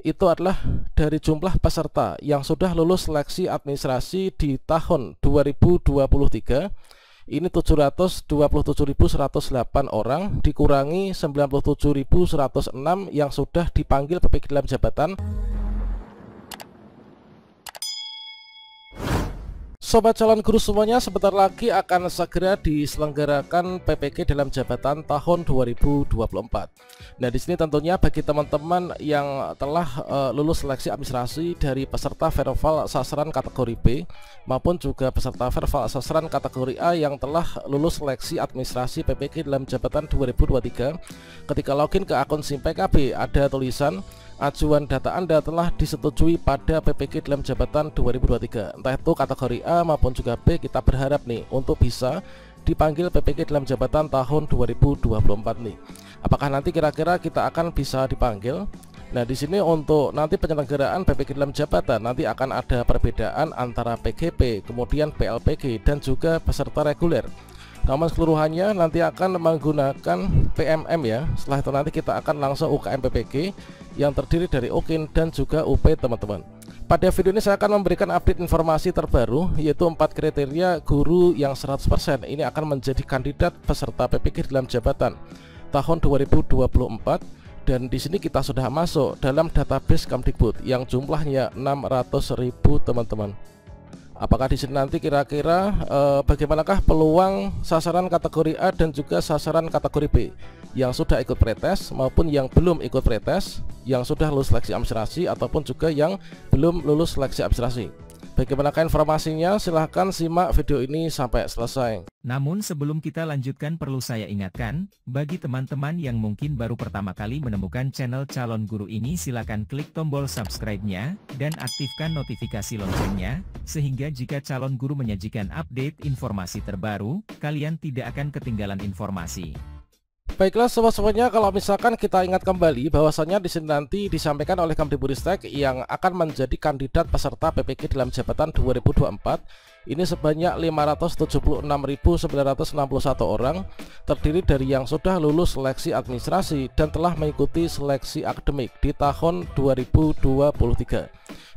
itu adalah dari jumlah peserta yang sudah lulus seleksi administrasi di tahun 2023. Ini 727.108 orang dikurangi 97.106 yang sudah dipanggil PPK dalam jabatan. Sobat calon guru semuanya, sebentar lagi akan segera diselenggarakan PPK dalam jabatan tahun 2024. Nah, di sini tentunya bagi teman-teman yang telah lulus seleksi administrasi dari peserta verbal sasaran kategori B maupun juga peserta verbal sasaran kategori A yang telah lulus seleksi administrasi PPK dalam jabatan 2023, ketika login ke akun SIM PKB ada tulisan ajuan data Anda telah disetujui pada PPK dalam jabatan 2023. Entah itu kategori A maupun juga B, kita berharap nih untuk bisa dipanggil PPK dalam jabatan tahun 2024 nih. Apakah nanti kira-kira kita akan bisa dipanggil? Nah, di sini untuk nanti penyelenggaraan PPK dalam jabatan nanti akan ada perbedaan antara PGP, kemudian PLPG dan juga peserta reguler. Namun seluruhannya nanti akan menggunakan PMM ya. Setelah itu nanti kita akan langsung UKM PPG yang terdiri dari UKIN dan juga UP teman-teman. Pada video ini saya akan memberikan update informasi terbaru, yaitu 4 kriteria guru yang 100% ini akan menjadi kandidat peserta PPK dalam jabatan tahun 2024. Dan di sini kita sudah masuk dalam database Kemdikbud yang jumlahnya 600.000 teman-teman. Apakah di sini nanti kira-kira bagaimanakah peluang sasaran kategori A dan juga sasaran kategori B yang sudah ikut pretest maupun yang belum ikut pretest, yang sudah lulus seleksi administrasi ataupun juga yang belum lulus seleksi administrasi? Bagaimanakah informasinya? Silahkan simak video ini sampai selesai. Namun sebelum kita lanjutkan, perlu saya ingatkan, bagi teman-teman yang mungkin baru pertama kali menemukan channel Calon Guru ini, silakan klik tombol subscribe-nya, dan aktifkan notifikasi loncengnya, sehingga jika Calon Guru menyajikan update informasi terbaru, kalian tidak akan ketinggalan informasi. Baiklah sobat-sobatnya, kalau misalkan kita ingat kembali bahwasannya di sini nanti disampaikan oleh Kemdikbudristek yang akan menjadi kandidat peserta PPK dalam jabatan 2024 ini sebanyak 576.961 orang, terdiri dari yang sudah lulus seleksi administrasi dan telah mengikuti seleksi akademik di tahun 2023.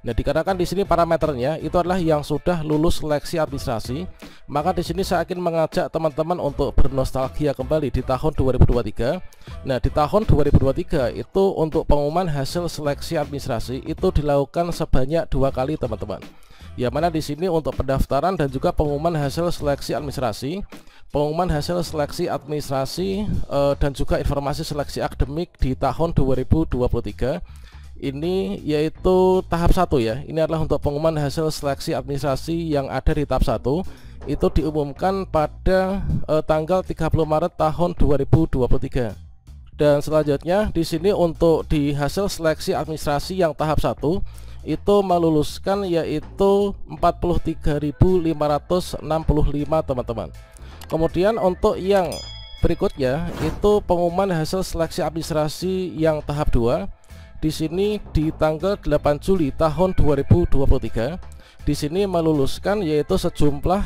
Nah, dikarenakan di sini parameternya itu adalah yang sudah lulus seleksi administrasi, maka di sini saya ingin mengajak teman-teman untuk bernostalgia kembali di tahun 2023. Nah, di tahun 2023 itu untuk pengumuman hasil seleksi administrasi itu dilakukan sebanyak 2 kali teman-teman. Yang mana di sini untuk pendaftaran dan juga pengumuman hasil seleksi administrasi, dan juga informasi seleksi akademik di tahun 2023. Ini yaitu tahap 1 ya. Ini adalah untuk pengumuman hasil seleksi administrasi yang ada di tahap 1. Itu diumumkan pada tanggal 30 Maret tahun 2023. Dan selanjutnya di sini untuk di hasil seleksi administrasi yang tahap 1 itu meluluskan yaitu 43.565 teman-teman. Kemudian untuk yang berikutnya itu pengumuman hasil seleksi administrasi yang tahap 2. Di sini di tanggal 8 Juli tahun 2023. Di sini meluluskan yaitu sejumlah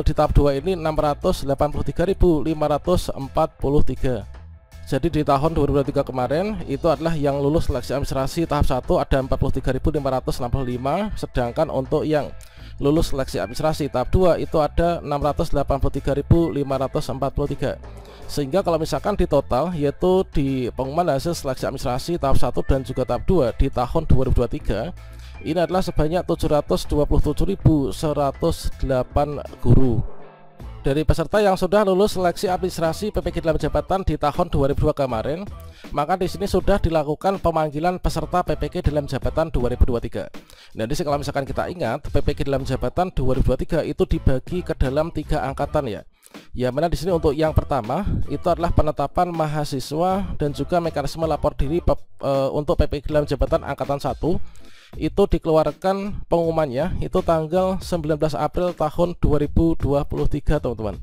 di tahap 2 ini 683.543. Jadi di tahun 2023 kemarin itu adalah yang lulus seleksi administrasi tahap 1 ada 43.565, sedangkan untuk yang lulus seleksi administrasi tahap 2 itu ada 683.543. Sehingga kalau misalkan di total yaitu di pengumuman hasil seleksi administrasi tahap 1 dan juga tahap 2 di tahun 2023 ini adalah sebanyak 727.108 guru. Dari peserta yang sudah lulus seleksi administrasi PPK dalam jabatan di tahun 2002 kemarin, maka di sini sudah dilakukan pemanggilan peserta PPK dalam jabatan 2023. Nah, di sini kalau misalkan kita ingat, PPK dalam jabatan 2023 itu dibagi ke dalam 3 angkatan ya. Yang mana di sini untuk yang pertama itu adalah penetapan mahasiswa dan juga mekanisme lapor diri untuk PPK dalam jabatan angkatan 1. Itu dikeluarkan pengumumannya itu tanggal 19 April tahun 2023 teman-teman.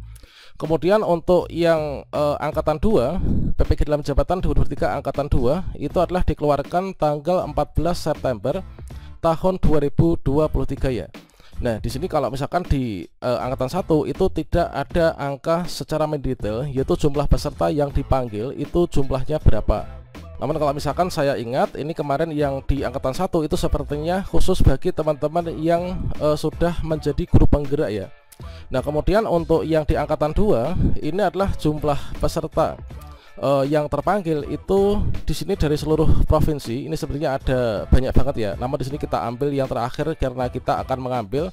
Kemudian untuk yang angkatan 2 PPK dalam jabatan 2023 angkatan 2 itu adalah dikeluarkan tanggal 14 September tahun 2023 ya. Nah, di sini kalau misalkan di angkatan 1 itu tidak ada angka secara mendetail yaitu jumlah peserta yang dipanggil itu jumlahnya berapa. Namun kalau misalkan saya ingat, ini kemarin yang di angkatan 1 itu sepertinya khusus bagi teman-teman yang sudah menjadi guru penggerak ya. Nah, kemudian untuk yang di angkatan 2 ini adalah jumlah peserta yang terpanggil itu di sini dari seluruh provinsi. Ini sebenarnya ada banyak banget ya. Namun di sini kita ambil yang terakhir karena kita akan mengambil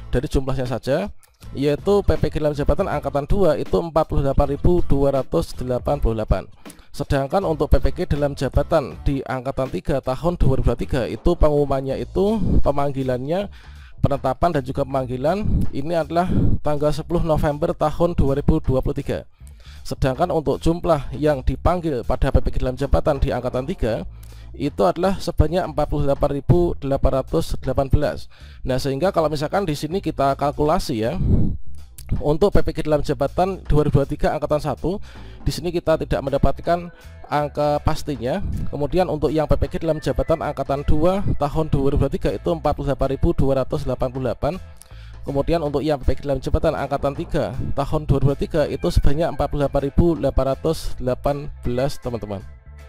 dari jumlahnya saja, yaitu PPG dalam jabatan angkatan 2 itu 48.288. Sedangkan untuk PPG dalam jabatan di angkatan 3 tahun 2023 itu pengumumannya itu pemanggilannya, penetapan dan juga pemanggilan ini adalah tanggal 10 November tahun 2023. Sedangkan untuk jumlah yang dipanggil pada PPG dalam jabatan di angkatan 3 itu adalah sebanyak 48.818. Nah, sehingga kalau misalkan di sini kita kalkulasi ya, untuk PPG dalam jabatan 2023 angkatan 1 di sini kita tidak mendapatkan angka pastinya. Kemudian untuk yang PPG dalam jabatan angkatan 2 tahun 2023 itu 48.288. Kemudian untuk yang PPG dalam jabatan angkatan 3 tahun 2023 itu sebanyak 48.818 teman-teman.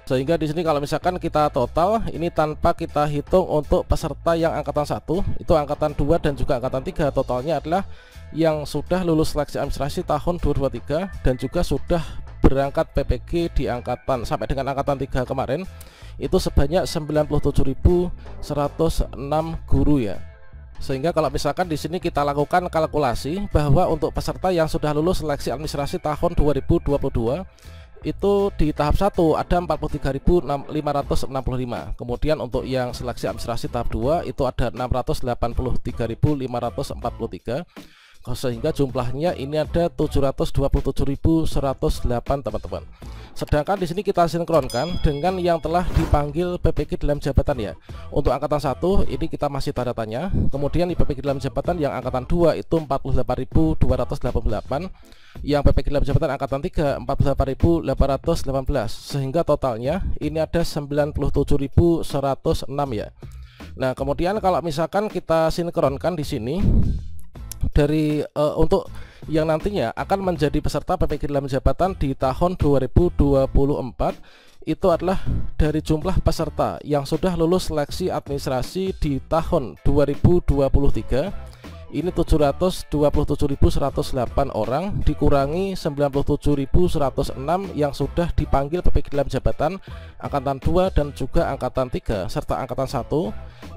Sehingga di sini kalau misalkan kita total ini tanpa kita hitung untuk peserta yang angkatan 1 itu angkatan 2 dan juga angkatan 3, totalnya adalah yang sudah lulus seleksi administrasi tahun 2023 dan juga sudah berangkat PPG di angkatan sampai dengan angkatan 3 kemarin itu sebanyak 97.106 guru ya. Sehingga kalau misalkan di sini kita lakukan kalkulasi bahwa untuk peserta yang sudah lulus seleksi administrasi tahun 2022 itu di tahap 1 ada 43.565. Kemudian untuk yang seleksi administrasi tahap 2 itu ada 683.543, sehingga jumlahnya ini ada 727.108 teman-teman. Sedangkan di sini kita sinkronkan dengan yang telah dipanggil PPG dalam jabatan ya. Untuk angkatan 1 ini kita masih tanda tanya. Kemudian di PPG dalam jabatan yang angkatan 2 itu 48.288. Yang PPG dalam jabatan angkatan 3 48.818, sehingga totalnya ini ada 97.106 ya. Nah, kemudian kalau misalkan kita sinkronkan di sini dari untuk yang nantinya akan menjadi peserta PPG dalam jabatan di tahun 2024 itu adalah dari jumlah peserta yang sudah lulus seleksi administrasi di tahun 2023 ini 727.108 orang dikurangi 97.106 yang sudah dipanggil PPG dalam jabatan angkatan 2 dan juga angkatan 3 serta angkatan 1.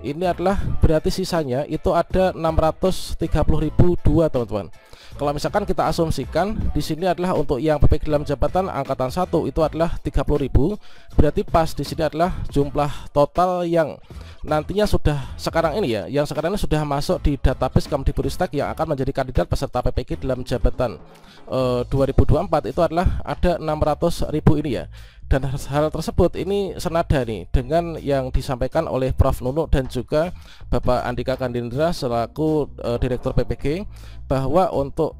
Ini adalah berarti sisanya itu ada 630.002 teman-teman. Kalau misalkan kita asumsikan di sini adalah untuk yang PPG dalam jabatan angkatan 1 itu adalah 30.000, berarti pas di sini adalah jumlah total yang nantinya sudah sekarang ini ya, yang sekarang ini sudah masuk di database Kemdikbudristek yang akan menjadi kandidat peserta PPG dalam jabatan 2024 itu adalah ada 600.000 ini ya. Dan hal tersebut ini senada nih dengan yang disampaikan oleh Prof Nunuk dan juga Bapak Andika Kandindra selaku Direktur PPG, bahwa untuk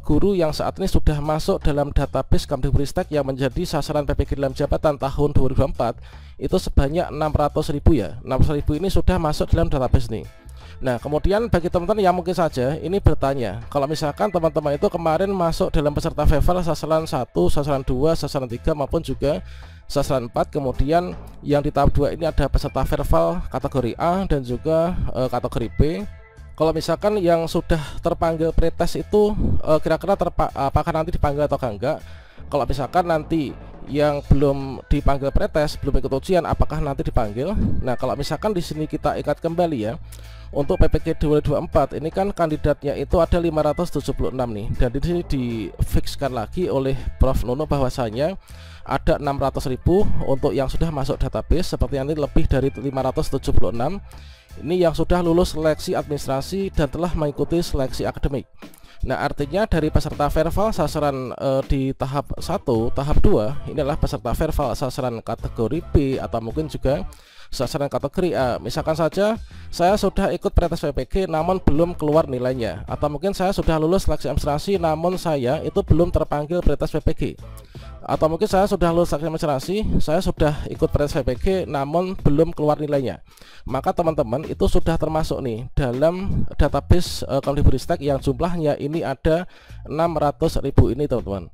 guru yang saat ini sudah masuk dalam database Kemdikbudristek yang menjadi sasaran PPG dalam jabatan tahun 2024 itu sebanyak 600.000 ya. 600.000 ini sudah masuk dalam database nih. Nah, kemudian bagi teman-teman yang mungkin saja ini bertanya, kalau misalkan teman-teman itu kemarin masuk dalam peserta Fever sasaran 1, sasaran 2, sasaran 3 maupun juga sasaran 4, kemudian yang di tahap 2 ini ada peserta verbal kategori A dan juga kategori B. Kalau misalkan yang sudah terpanggil pretest itu kira-kira apakah nanti dipanggil atau enggak? Kalau misalkan nanti yang belum dipanggil pretest, belum ikut ujian, apakah nanti dipanggil? Nah, kalau misalkan di sini kita ikat kembali ya, untuk PPG 2024 ini kan kandidatnya itu ada 576 nih, dan di sini difikskan lagi oleh Prof Nono bahwasanya ada 600.000 untuk yang sudah masuk database, seperti yang ini lebih dari 576 ini yang sudah lulus seleksi administrasi dan telah mengikuti seleksi akademik. Nah, artinya dari peserta verbal sasaran di tahap 1, tahap 2 ini adalah peserta verbal sasaran kategori B atau mungkin juga sasaran kategori A. Misalkan saja saya sudah ikut pretest PPG namun belum keluar nilainya, atau mungkin saya sudah lulus seleksi administrasi namun saya itu belum terpanggil pretest PPG, atau mungkin saya sudah lulus seleksi administrasi, saya sudah ikut pretest PPG namun belum keluar nilainya, maka teman-teman itu sudah termasuk nih dalam database Kemdikbudristek yang jumlahnya ini ada 600.000 ini teman-teman.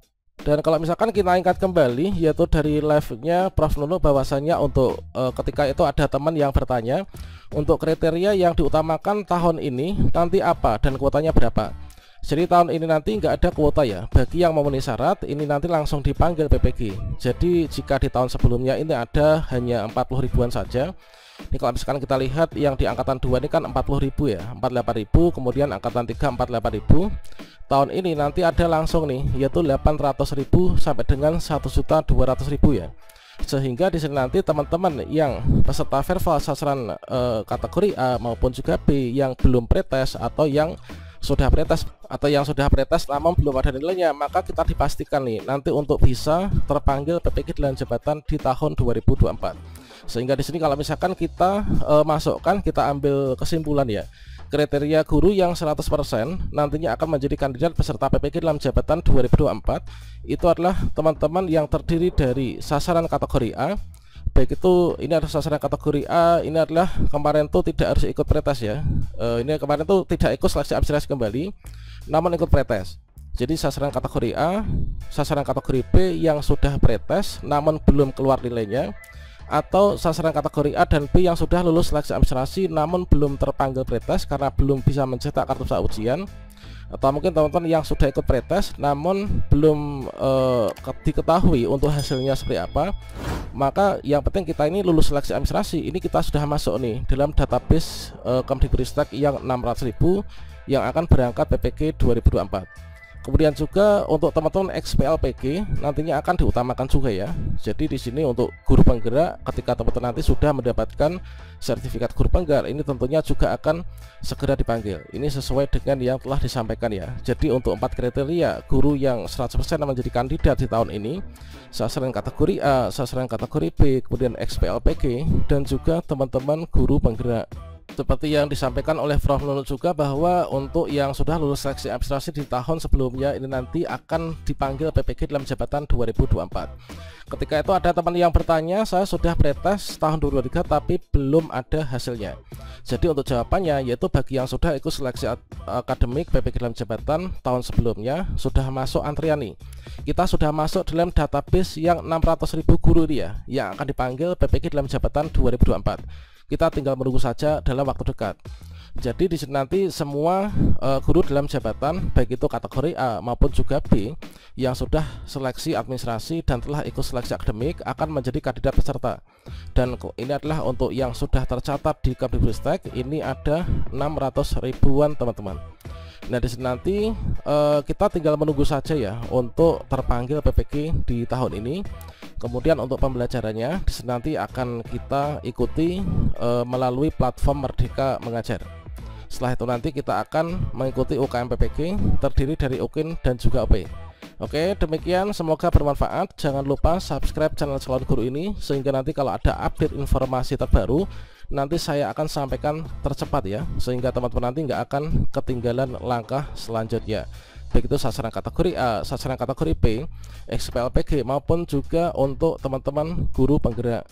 Dan kalau misalkan kita ingat kembali yaitu dari live-nya Prof Nunu bahwasannya untuk ketika itu ada teman yang bertanya untuk kriteria yang diutamakan tahun ini nanti apa dan kuotanya berapa. Jadi tahun ini nanti nggak ada kuota ya, bagi yang memenuhi syarat ini nanti langsung dipanggil PPG. Jadi jika di tahun sebelumnya ini ada hanya 40 ribuan saja. Ini kalau misalkan kita lihat yang di angkatan 2 ini kan 40.000 ya, 48.000, kemudian angkatan 3 48.000. Tahun ini nanti ada langsung nih yaitu 800.000 sampai dengan 1.200.000 ya. Sehingga di sini nanti teman-teman yang peserta verbal sasaran kategori A maupun juga B yang belum pretest atau yang sudah pretest namun belum ada nilainya, maka kita dipastikan nih nanti untuk bisa terpanggil PPG dalam jabatan di tahun 2024. Sehingga di sini kalau misalkan kita masukkan, kita ambil kesimpulan ya, kriteria guru yang 100% nantinya akan menjadi kandidat peserta PPG dalam jabatan 2024 itu adalah teman-teman yang terdiri dari sasaran kategori A. Baik itu ini adalah sasaran kategori A, ini adalah kemarin tuh tidak harus ikut pretest ya. Ini kemarin tuh tidak ikut seleksi administrasi kembali namun ikut pretest. Jadi sasaran kategori A, sasaran kategori B yang sudah pretest namun belum keluar nilainya, atau sasaran kategori A dan B yang sudah lulus seleksi administrasi namun belum terpanggil pretest karena belum bisa mencetak kartu prasarat ujian, atau mungkin teman-teman yang sudah ikut pretest namun belum diketahui untuk hasilnya seperti apa. Maka yang penting kita ini lulus seleksi administrasi, ini kita sudah masuk nih dalam database Kemdikbudristek yang 600.000 yang akan berangkat PPG 2024. Kemudian juga untuk teman-teman XPLPG nantinya akan diutamakan juga ya. Jadi di sini untuk guru penggerak ketika teman-teman nanti sudah mendapatkan sertifikat guru penggerak ini tentunya juga akan segera dipanggil. Ini sesuai dengan yang telah disampaikan ya. Jadi untuk 4 kriteria guru yang 100% menjadi kandidat di tahun ini, sasaran kategori A, sasaran kategori B, kemudian XPLPG dan juga teman-teman guru penggerak. Seperti yang disampaikan oleh Prof Nunu juga bahwa untuk yang sudah lulus seleksi administrasi di tahun sebelumnya ini nanti akan dipanggil PPG dalam jabatan 2024. Ketika itu ada teman yang bertanya, saya sudah pretest tahun 2023 tapi belum ada hasilnya. Jadi untuk jawabannya yaitu bagi yang sudah ikut seleksi akademik PPG dalam jabatan tahun sebelumnya sudah masuk antrian nih. Kita sudah masuk dalam database yang 600.000 guru dia yang akan dipanggil PPG dalam jabatan 2024. Kita tinggal menunggu saja dalam waktu dekat. Jadi di sini nanti semua guru dalam jabatan baik itu kategori A maupun juga B yang sudah seleksi administrasi dan telah ikut seleksi akademik akan menjadi kandidat peserta. Dan ini adalah untuk yang sudah tercatat di Kemdikbudristek ini ada 600 ribuan teman-teman. Nah di sini nanti kita tinggal menunggu saja ya untuk terpanggil PPG di tahun ini. Kemudian untuk pembelajarannya di sini nanti akan kita ikuti melalui platform Merdeka Mengajar. Setelah itu nanti kita akan mengikuti UKM PPG terdiri dari UKIN dan juga OP. Oke, demikian semoga bermanfaat. Jangan lupa subscribe channel Calon Guru ini sehingga nanti kalau ada update informasi terbaru nanti saya akan sampaikan tercepat ya, sehingga teman-teman nanti nggak akan ketinggalan langkah selanjutnya. Baik itu sasaran kategori A, sasaran kategori B, XPLPG maupun juga untuk teman-teman guru penggerak.